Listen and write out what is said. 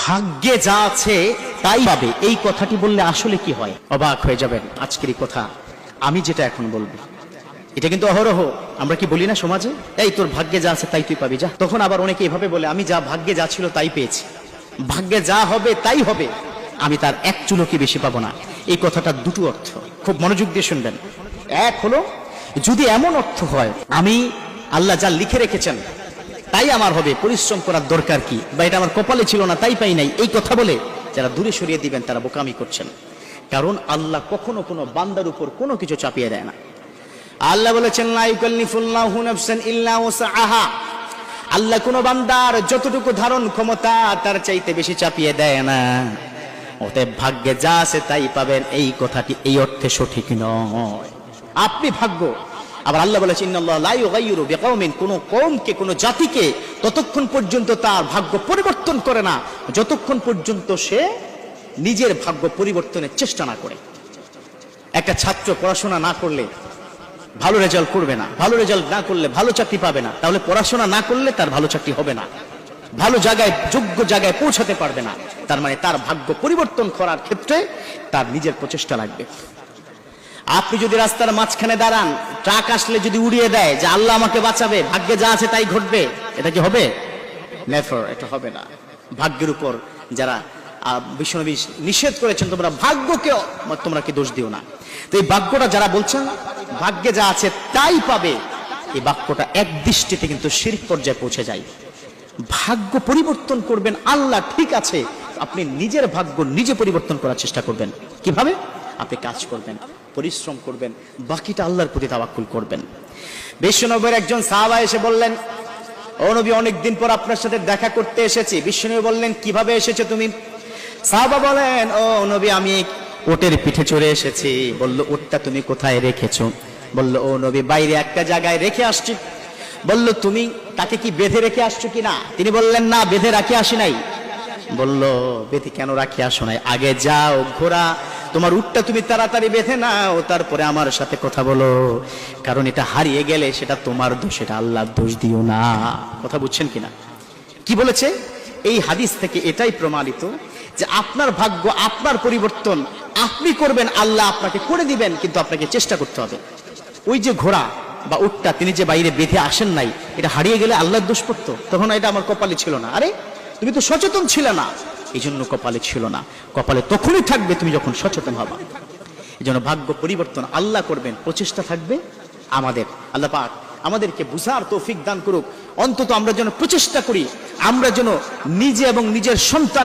ভাগ্যে যা আছে তাই পাবে, এই কথাটি বললে আসলে কি হয়? অবাক হয়ে যাবেন। আজকের এই কথা আমি যেটা এখন বলবো, এটা কিন্তু অহরহ আমরা কি বলি না সমাজে, এই তোর ভাগ্যে যা আছে তাই তুই পাবি যা। তখন আবার অনেকে এভাবে বলে, আমি যা ভাগ্যে যা ছিল তাই পেয়েছি, ভাগ্যে যা হবে তাই হবে, আমি তার এক চুলো কি বেশি পাবো না। এই কথাটা দুটো অর্থ, খুব মনোযোগ দিয়ে শুনবেন। এক হলো, যদি এমন অর্থ হয় আমি আল্লাহ যা লিখে রেখেছেন তাই আমার হবে, পরিশ্রম করার দরকার কি, বা এটা আমার কপালে ছিল না তাই পাই নাই, এই কথা বলে যারা দূরে সরিয়ে দিবেন তারা বোকামি করছেন। কারণ আল্লাহ কখনো কোনো বান্দার উপর কোনো কিছু চাপিয়ে দেয় না। আল্লাহ বলেছেন, লা ইউকাল্লিফুল্লাহু নাফসান ইল্লা ওয়াসআহা, আল্লাহ কোন বান্দার যতটুকু ধারণ ক্ষমতা তার চাইতে বেশি চাপিয়ে দেয় না। অতএব ভাগ্যে যা আছে তাই পাবেন, এই কথাটি এই অর্থে সঠিক নয়। আপনি ভাগ্য, আবার আল্লাহ বলেছেন, ইন্নাল্লাহা লা ইউগাইয়িরু বিকাওমিন, কোন কওমকে কোন জাতিকে ততক্ষণ পর্যন্ত তার ভাগ্য পরিবর্তন করে না যতক্ষণ পর্যন্ত সে নিজের ভাগ্য পরিবর্তনের চেষ্টা না করে। একটা ছাত্র পড়াশোনা না করলে ভালো রেজাল্ট করবে না, ভালো রেজাল্ট না করলে ভালো চাকরি পাবে না, তাহলে পড়াশোনা না করলে তার ভালো চাকরি হবে না, ভালো জায়গায় যোগ্য জায়গায় পৌঁছাতে পারবে না। তার মানে তার ভাগ্য পরিবর্তন করার ক্ষেত্রে তার নিজের প্রচেষ্টা লাগবে। আপনি যদি রাস্তার মাঝখানে দাঁড়ান, ট্রাক আসলে যদি উড়িয়ে দেয় যে আল্লাহ আমাকে বাঁচাবে, ভাগ্যে যা আছে তাই ঘটবে, এটা কি হবে? নেভার, এটা হবে না। ভাগ্যের উপর যারা বিশ্বনবী নিষেধ করেছেন, তোমরা ভাগ্যকে তোমরা কি দোষ দিও না, তো এই বাক্যটা যারা বলছেন ভাগ্যে যা আছে তাই পাবে, এই বাক্যটা এক দৃষ্টিতে কিন্তু শিরক পর্যায়ে পৌঁছে যায়। ভাগ্য পরিবর্তন করবেন আল্লাহ, ঠিক আছে, আপনি নিজের ভাগ্য নিজে পরিবর্তন করার চেষ্টা করবেন। কিভাবে? আপনি কাজ করবেন, পরিশ্রম করবেন, বাকিটা আল্লাহর প্রতি তাওয়াক্কুল করবেন। বিশ্বনবীর একজন সাহাবা এসে বললেন, ও নবী, অনেকদিন পর আপনার সাথে দেখা করতে এসেছি। বিশ্বনবী বললেন, কিভাবে এসেছো তুমি? সাহাবা বলেন, ও নবী, আমি উটের পিঠে চড়ে এসেছি। বলল, উটটা তুমি কোথায় রেখেছো? বলল, ও নবী, বাইরে একটা জায়গায় রেখে আসছি। বলল, তুমি তাকে কি বেঁধে রেখে আসছো কিনা? তিনি বললেন, না, বেঁধে রাখি আসি নাই। বলল, বেঁধে কেন রাখি আসো নাই? আগে যাও, ঘোড়া তোমার উটটা তুমি তাড়াতাড়ি বেঁধে নাও, তারপরে আমার সাথে কথা বলো, কারণ এটা হারিয়ে গেলে সেটা তোমার দোষ, এটা আল্লাহর দোষ দিও না। কথা বুঝছেন কিনা? কি বলেছে? এই হাদিস থেকে এটাই প্রমাণিত যে আপনার ভাগ্য, আপনার পরিবর্তন আপনি করবেন, আল্লাহ আপনাকে করে দিবেন, কিন্তু আপনাকে চেষ্টা করতে হবে। ওই যে ঘোড়া বা উটটা তিনি যে বাইরে বেঁধে আসেন নাই, এটা হারিয়ে গেলে আল্লাহর দোষ পড়তো, তখন এটা আমার কপালে ছিল না। আরে তুমি তো সচেতন ছিলে না, এই জন্য কপালে ছিল না। কপালে তখনই থাকবে তুমি যখন সচেতন হবা। এই জন্য ভাগ্য পরিবর্তন আল্লাহ করবেন, প্রচেষ্টা থাকবে আমাদের। আল্লাহ পাক আমাদেরকে বুঝার তৌফিক দান করুক। অন্তত আমরা যেন প্রচেষ্টা করি, আমরা যেন নিজে এবং নিজের সন্তান